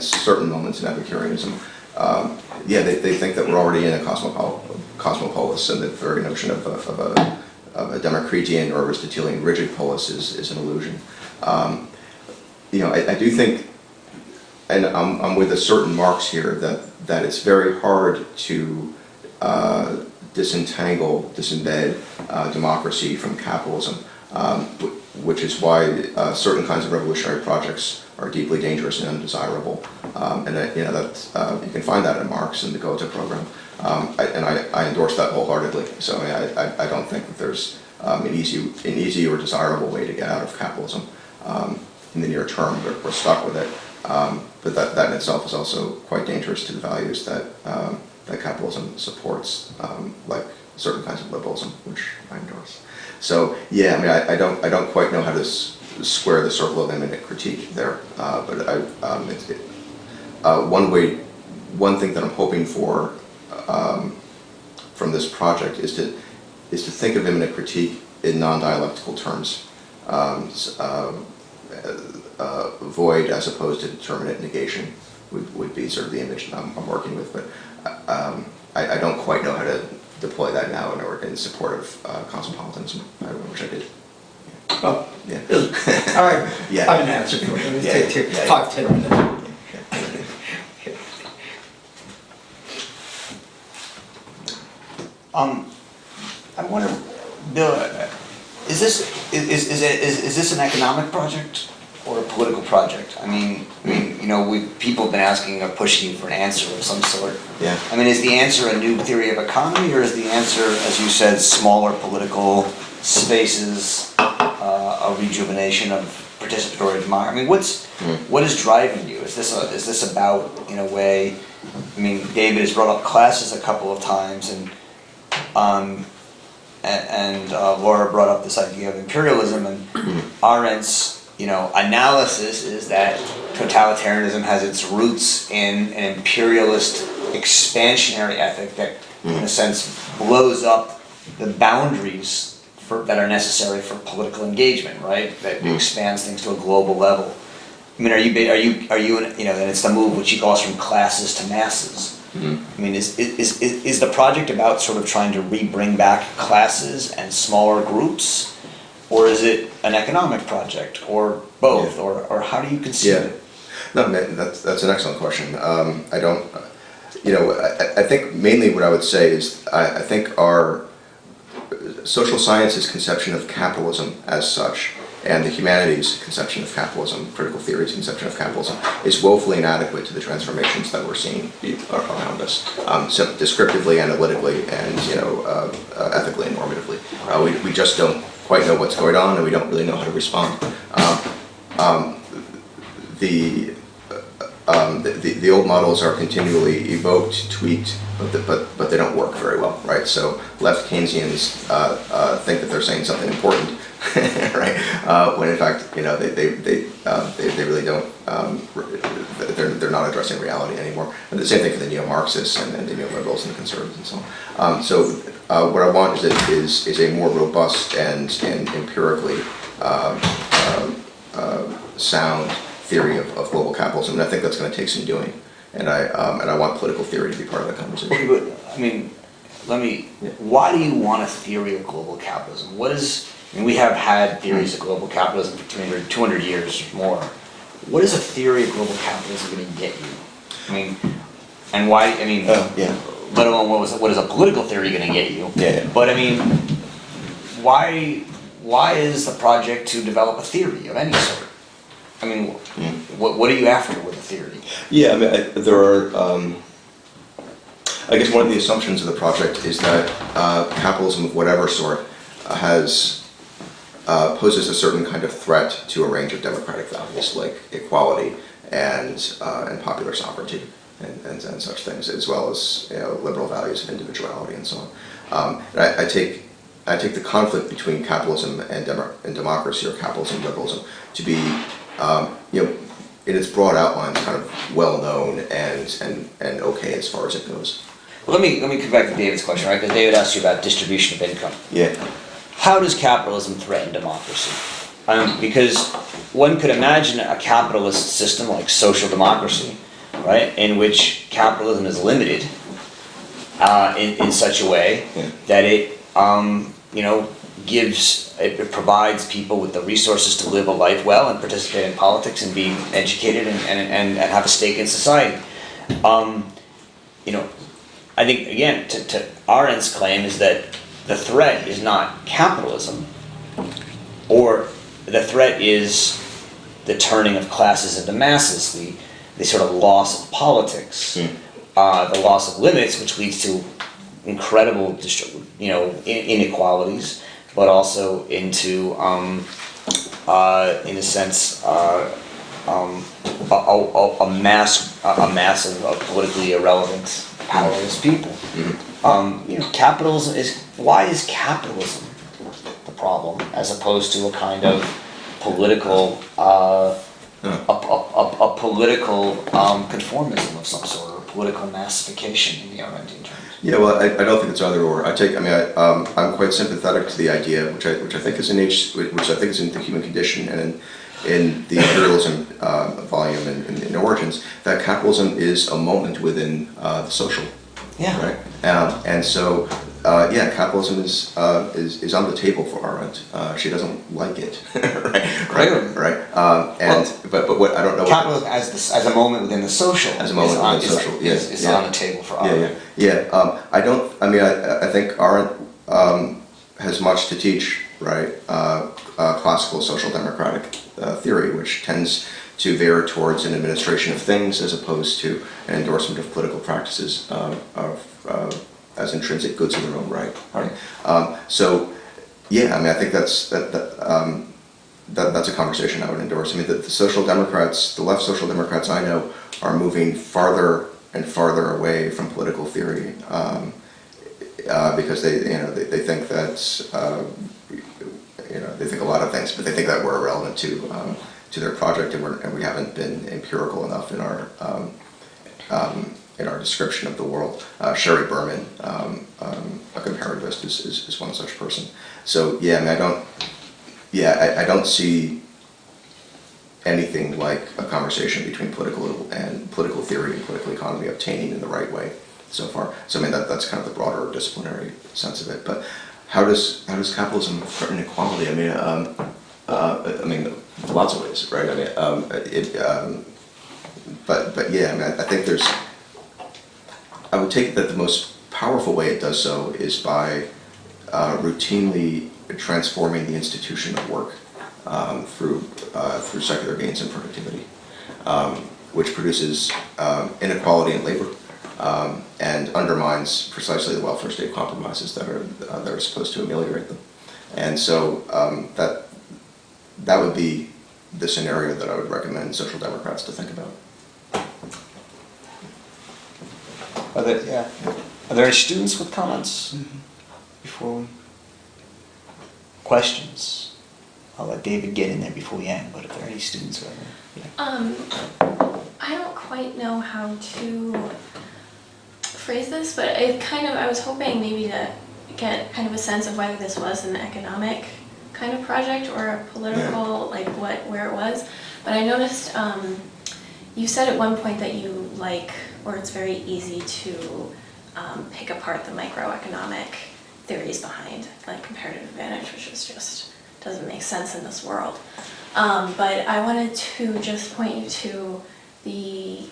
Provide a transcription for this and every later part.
certain moments in Epicureanism, they think that we're already in a cosmopolis, and the very notion of a Democritean or Aristotelian rigid polis is an illusion. I do think, and I'm with a certain Marx here, that it's very hard to disembed democracy from capitalism, which is why certain kinds of revolutionary projects are deeply dangerous and undesirable. You can find that in Marx and the Gotha program, and I endorse that wholeheartedly. So I don't think that there's an easy or desirable way to get out of capitalism in the near term. We're stuck with it, but that in itself is also quite dangerous to the values that capitalism supports, like certain kinds of liberalism, which I endorse. So I don't quite know how to square the circle of immanent critique there, but one thing that I'm hoping for from this project is to think of immanent critique in non-dialectical terms, void as opposed to determinate negation would be sort of the image that I'm working with, but I don't quite know how to deploy that now in support of cosmopolitanism. I wish I did. Oh, yeah. All right. Yeah. I have an answer for you. Take 5-10 minutes. I wonder, Bill, is this an economic project or a political project? I mean, people have been asking or pushing for an answer of some sort. Yeah. I mean, is the answer a new theory of economy, or is the answer, as you said, smaller political spaces, a rejuvenation of participatory democracy? I mean, what is driving you? Is this about, in a way? I mean, David has brought up classes a couple of times, and Laura brought up this idea of imperialism, and Arendt's analysis is that totalitarianism has its roots in an imperialist expansionary ethic that, in a sense, blows up the boundaries that are necessary for political engagement, right? That expands things to a global level. I mean, are you and it's the move which he calls from classes to masses. I mean, is the project about sort of trying to bring back classes and smaller groups, or is it an economic project, or both, or how do you conceive it? No, that's an excellent question. I don't, I think mainly what I would say is I think our social sciences conception of capitalism as such, and the humanities conception of capitalism, critical theory's conception of capitalism, is woefully inadequate to the transformations that we're seeing around us, so descriptively, analytically, and ethically and normatively. We just don't quite know what's going on, and we don't really know how to respond. The old models are continually evoked, tweaked, but they don't work very well, right? So left Keynesians think that they're saying something important, right? When in fact, they really don't. They're not addressing reality anymore. And the same thing for the neo-Marxists and the neoliberals and the conservatives and so on. So what I want is a more robust and empirically sound theory of global capitalism, and I think that's going to take some doing. And I want political theory to be part of that conversation. Okay, but I mean, why do you want a theory of global capitalism? We have had theories of global capitalism for 200 years or more. What is a theory of global capitalism going to get you? I mean, and why? I mean, let alone what is a political theory going to get you? Yeah. But I mean, why is the project to develop a theory of any sort? I mean, what are you after with a theory? Yeah, I mean, there are. I guess one of the assumptions of the project is that capitalism of whatever sort poses a certain kind of threat to a range of democratic values like equality and popular sovereignty and such things, as well as liberal values of individuality and so on. And I take the conflict between capitalism and democracy, or capitalism and liberalism, to be in its broad outlines, kind of well known and okay as far as it goes. Well, let me come back to David's question, right? Because David asked you about distribution of income. Yeah. How does capitalism threaten democracy? Because one could imagine a capitalist system like social democracy right? In which capitalism is limited in such a way that it, it provides people with the resources to live a life well and participate in politics and be educated and have a stake in society. I think, again, to Arendt's claim is that the threat is not capitalism, or the threat is the turning of classes into masses, the sort of loss of politics, the loss of limits, which leads to incredible, inequalities, but also into, in a sense, a mass of politically irrelevant, powerless people. Capitalism is, why is capitalism the problem as opposed to a kind of political, a political conformism of some sort, or political massification in the Arendtian terms? Yeah, well, I don't think it's either or. I'm quite sympathetic to the idea, which I think is in the human condition and in the imperialism volume in Origins, that capitalism is a moment within the social. Yeah. Right. And so, capitalism is on the table for Arendt. She doesn't like it. Right. But what I don't know. Capitalism as a moment within the social. As a moment within the social. Is on the table for Arendt. I think Arendt has much to teach. Right. Classical social democratic theory, which tends to veer towards an administration of things as opposed to an endorsement of political practices as intrinsic goods in their own right. I think that's a conversation I would endorse. I mean, the social democrats, the left social democrats I know, are moving farther and farther away from political theory because they think that. They think a lot of things, but they think that we're irrelevant to their project, and we haven't been empirical enough in our description of the world. Sherry Berman, a comparativist, is one such person. So I don't see anything like a conversation between political theory and political economy obtaining in the right way so far. So that's kind of the broader disciplinary sense of it, but. How does capitalism threaten equality? Lots of ways, right? I think there's. I would take it that the most powerful way it does so is by routinely transforming the institution of work through secular gains in productivity, which produces inequality in labor. And undermines precisely the welfare state compromises that are supposed to ameliorate them, and so that would be the scenario that I would recommend social democrats to think about. Are there any students with comments before we questions? I'll let David get in there before we end. But if there are any students who I don't quite know how to phrase this, but I was hoping maybe to get kind of a sense of whether this was an economic kind of project or a political, where it was. But I noticed you said at one point that you or it's very easy to pick apart the microeconomic theories behind comparative advantage, which just doesn't make sense in this world. But I wanted to just point you to the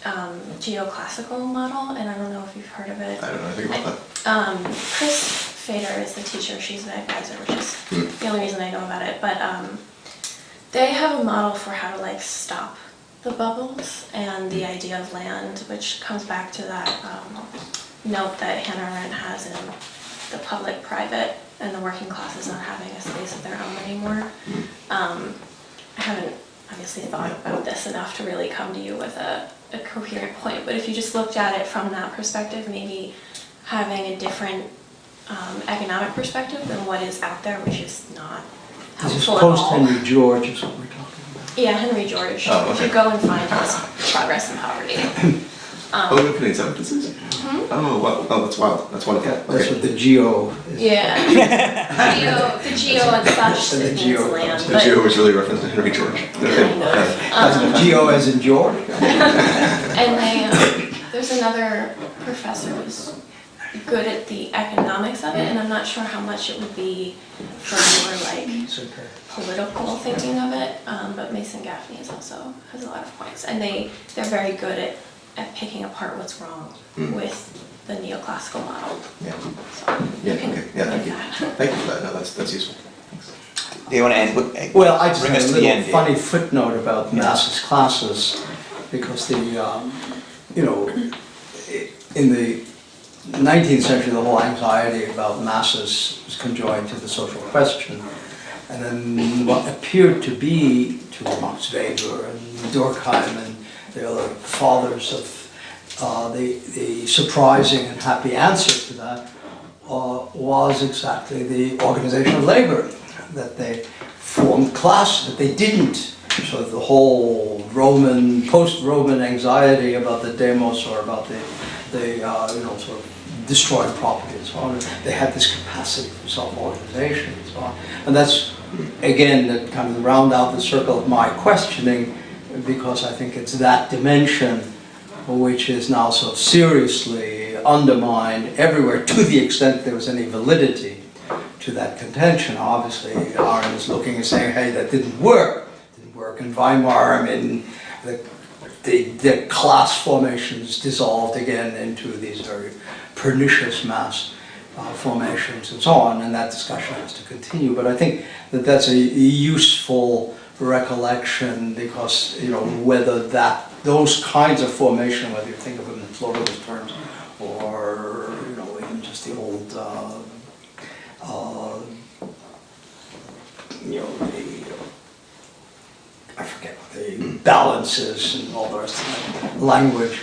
GeoClassical Model, and I don't know if you've heard of it. I don't know anything about that. Chris Fader is the teacher, she's the advisor, which is the only reason I know about it. But they have a model for how to stop the bubbles, and the idea of land, which comes back to that note that Hannah Arendt has in the public-private and the working classes not having a space of their own anymore. I haven't obviously thought about this enough to really come to you with a coherent point, but if you just looked at it from that perspective, maybe having a different economic perspective than what is out there, which is not helpful at all. Post-Henry George is what we're talking about. Yeah, Henry George. Oh, okay. If you go and find his Progress in Poverty. Open is that what this is? Oh, wow. Oh, that's wild. That's wonderful. That's what the geo is. Yeah. the geo and such, And the it geo. means land. The geo was really referenced to Henry George. Kind of. Geo as in George? And there's another professor who's good at the economics of it, and I'm not sure how much it would be for more like political thinking of it, but Mason Gaffney also has a lot of points, and they're very good at picking apart what's wrong with the neoclassical model. Yeah. So Yeah, you can okay. Yeah, thank you. that. Thank you for that. No, that's useful. Thanks. Do you want to end with? Well, I just bring have us a to the little end, funny Dave. footnote about masses classes, because in the 19th century, the whole anxiety about masses was conjoined to the social question. And then what appeared to be, to Max Weber and Durkheim and the other fathers of the surprising and happy answer to that was exactly the organization of labor, that they formed class, that they didn't. So the whole post-Roman anxiety about the demos or about the sort of destroying property and so on, they had this capacity for self-organization and so on. And that's, again, that kind of round out the circle of my questioning, because I think it's that dimension which is now so seriously undermined everywhere, to the extent there was any validity to that contention. Obviously, Arendt is looking and saying, hey, that didn't work. It didn't work in Weimar. I mean, the class formations dissolved again into these very pernicious mass formations and so on, and that discussion has to continue. But I think that that's a useful recollection, because whether those kinds of formation, whether you think of them in pluralist terms or even just the old I forget the balances and all the rest of that language.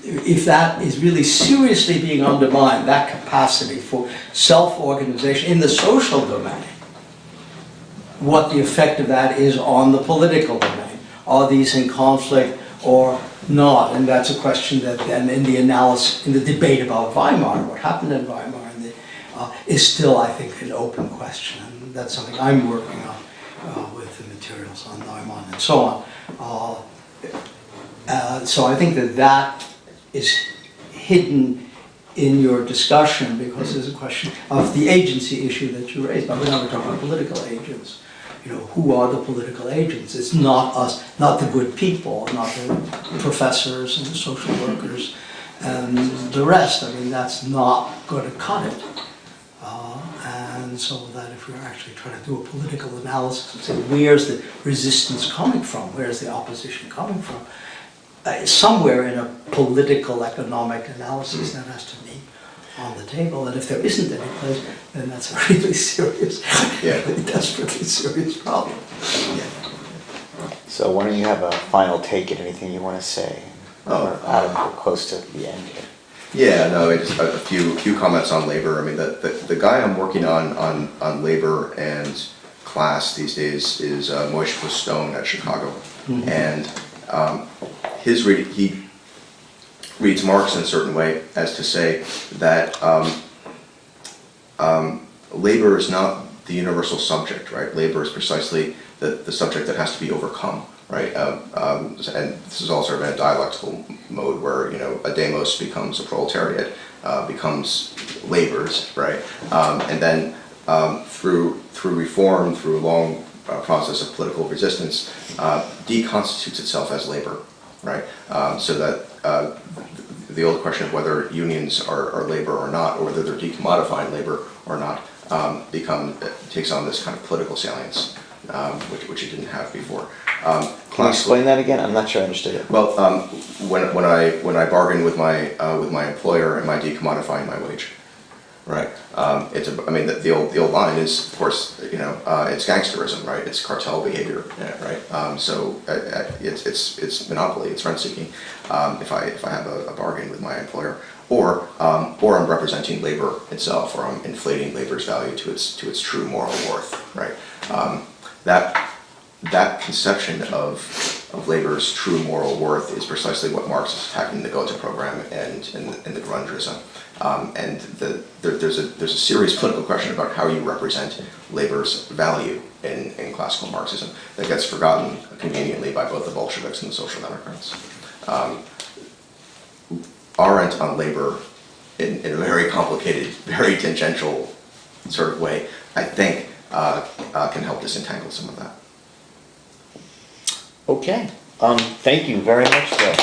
If that is really seriously being undermined, that capacity for self-organization in the social domain, what the effect of that is on the political domain. Are these in conflict or not? And that's a question that then in the analysis, in the debate about Weimar, what happened in Weimar, is still, I think, an open question. And that's something I'm working on with the materials on Neumann and so on. So I think that is hidden in your discussion, because there's a question of the agency issue that you raised. But we're not talking about political agents. Who are the political agents? It's not us, not the good people, not the professors and the social workers and the rest. I mean, that's not going to cut it. And so that if we're actually trying to do a political analysis and say, where's the resistance coming from? Where's the opposition coming from? Somewhere in a political economic analysis that has to be on the table. And if there isn't any place, then that's a really serious, desperately serious problem. Yeah. So why don't you have a final take at anything you want to say? Adam, we're close to the end here. Yeah, no, just a few comments on labor. I mean, the guy I'm working on labor and class these days is Moishe Stone at Chicago, and he reads Marx in a certain way as to say that labor is not the universal subject, right? Labor is precisely the subject that has to be overcome. Right, and this is all sort of in a dialectical mode where a demos becomes a proletariat, becomes labors, right, and then through reform, through a long process of political resistance, deconstitutes itself as labor, right, so that the old question of whether unions are labor or not, or whether they're decommodifying labor or not, takes on this kind of political salience, which it didn't have before. Can you explain that again? I'm not sure I understood it. Well, when I bargain with my employer, am I decommodifying my wage? Right. The old line is, of course, it's gangsterism, right? It's cartel behavior, right? So it's monopoly, it's rent seeking. If I have a bargain with my employer, or I'm representing labor itself, or I'm inflating labor's value to its true moral worth, right? That conception of labor's true moral worth is precisely what Marx is attacking in the Gotha program and in the Grundrisse. And there's a serious political question about how you represent labor's value in classical Marxism that gets forgotten conveniently by both the Bolsheviks and the Social Democrats. Arendt on labor in a very complicated, very tangential sort of way, I think can help disentangle some of that. Okay, thank you very much, Bill.